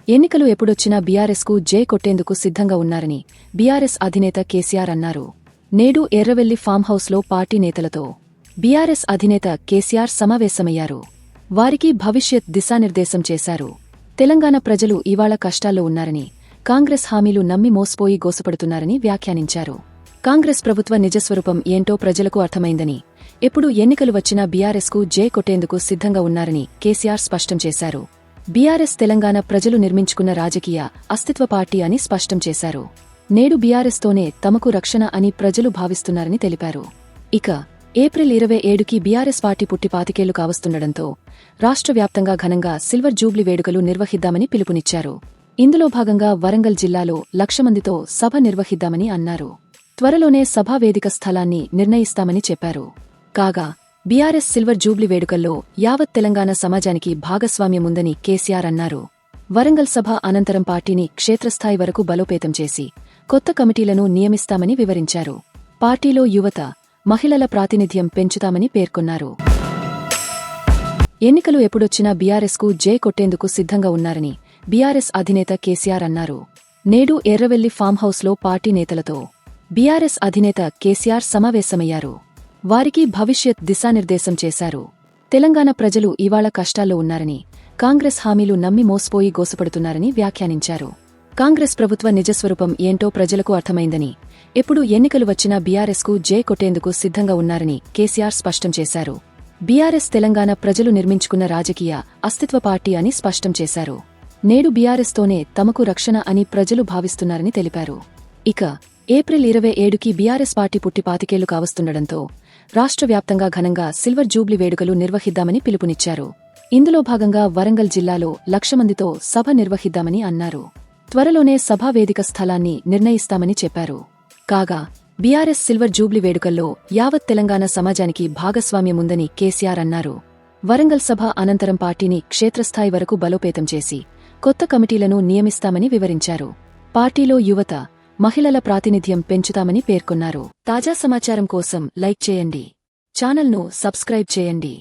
ఎన్నికలు ఎప్పుడొచ్చినా బీఆర్ఎస్కు జై కొట్టేందుకు సిద్ధంగా ఉన్నారని బీఆర్ఎస్ అధినేత కేసీఆర్ అన్నారు. నేడు ఎర్రవెల్లి ఫామ్హౌస్లో పార్టీ నేతలతో బీఆర్ఎస్ అధినేత కేసీఆర్ సమావేశమయ్యారు. వారికి భవిష్యత్ దిశానిర్దేశం చేశారు. తెలంగాణ ప్రజలు ఇవాళ కష్టాల్లో ఉన్నారని, కాంగ్రెస్ హామీలు నమ్మి మోసపోయి గోసపడుతున్నారని వ్యాఖ్యానించారు. కాంగ్రెస్ ప్రభుత్వ నిజస్వరూపం ఏంటో ప్రజలకు అర్థమైందని, ఎప్పుడు ఎన్నికలు వచ్చినా బీఆర్ఎస్కు జై కొట్టేందుకు సిద్ధంగా ఉన్నారని కేసీఆర్ స్పష్టం చేశారు. బీఆర్ఎస్ తెలంగాణ ప్రజలు నిర్మించుకున్న రాజకీయ అస్తిత్వ పార్టీ అని స్పష్టం చేశారు. నేడు బీఆర్ఎస్తోనే తమకు రక్షణ అని ప్రజలు భావిస్తున్నారని తెలిపారు. ఇక ఏప్రిల్ 27కి బీఆర్ఎస్ పార్టీ పుట్టి 25 ఏళ్లు కావస్తుండటంతో రాష్ట్ర వ్యాప్తంగా ఘనంగా సిల్వర్ జూబ్లీ వేడుకలు నిర్వహిద్దామని పిలుపునిచ్చారు. ఇందులో భాగంగా వరంగల్ జిల్లాలో 1,00,000 మందితో సభ నిర్వహిద్దామని అన్నారు. త్వరలోనే సభా వేదిక స్థలాన్ని నిర్ణయిస్తామని చెప్పారు. కాగా బీఆర్ఎస్ సిల్వర్ జూబ్లీ వేడుకల్లో యావత్ తెలంగాణ సమాజానికి భాగస్వామ్యముందని కేసీఆర్ అన్నారు. వరంగల్ సభ అనంతరం పార్టీని క్షేత్రస్థాయి వరకు బలోపేతం చేసి కొత్త కమిటీలను నియమిస్తామని వివరించారు. పార్టీలో యువత, మహిళల ప్రాతినిధ్యం పెంచుతామని పేర్కొన్నారు. ఎన్నికలు ఎప్పుడొచ్చినా బీఆర్ఎస్కు జై కొట్టేందుకు సిద్ధంగా ఉన్నారని బీఆర్ఎస్ అధినేత కేసీఆర్ అన్నారు. నేడు ఎర్రవెల్లి ఫామ్హౌస్లో పార్టీ నేతలతో బీఆర్ఎస్ అధినేత కేసీఆర్ సమావేశమయ్యారు. వారికి భవిష్యత్ దిశానిర్దేశం చేశారు. తెలంగాణ ప్రజలు ఇవాళ కష్టాల్లో ఉన్నారని, కాంగ్రెస్ హామీలు నమ్మి మోసపోయి గోసపడుతున్నారని వ్యాఖ్యానించారు. కాంగ్రెస్ ప్రభుత్వ నిజస్వరూపం ఏంటో ప్రజలకు అర్థమైందని, ఎప్పుడు ఎన్నికలు వచ్చినా బీఆర్ఎస్కు జై కొట్టేందుకు సిద్ధంగా ఉన్నారని కేసీఆర్ స్పష్టం చేశారు. బీఆర్ఎస్ తెలంగాణ ప్రజలు నిర్మించుకున్న రాజకీయ అస్తిత్వ పార్టీ అని స్పష్టం చేశారు. నేడు బీఆర్ఎస్తోనే తమకు రక్షణ అని ప్రజలు భావిస్తున్నారని తెలిపారు. ఇక ఏప్రిల్ 27కి బీఆర్ఎస్ పార్టీ పుట్టి 25 ఏళ్లు కావస్తుండటంతో రాష్ట్ర వ్యాప్తంగా ఘనంగా సిల్వర్ జూబ్లీ వేడుకలు నిర్వహిద్దామని పిలుపునిచ్చారు. ఇందులో భాగంగా వరంగల్ జిల్లాలో 1,00,000 మందితో సభ నిర్వహిద్దామని అన్నారు. త్వరలోనే సభా వేదిక స్థలాన్ని నిర్ణయిస్తామని చెప్పారు. కాగా బీఆర్ఎస్ సిల్వర్ జూబ్లీ వేడుకల్లో యావత్ తెలంగాణ సమాజానికి భాగస్వామ్యముందని కేసీఆర్ అన్నారు. వరంగల్ సభ అనంతరం పార్టీని క్షేత్రస్థాయి వరకు బలోపేతం చేసి కొత్త కమిటీలను నియమిస్తామని వివరించారు. పార్టీలో యువత, మహిళల ప్రాతినిధ్యం పెంచుతామని పేర్కొన్నారు. తాజా సమాచారం కోసం లైక్ చేయండి. ఛానల్ను సబ్స్క్రైబ్ చేయండి.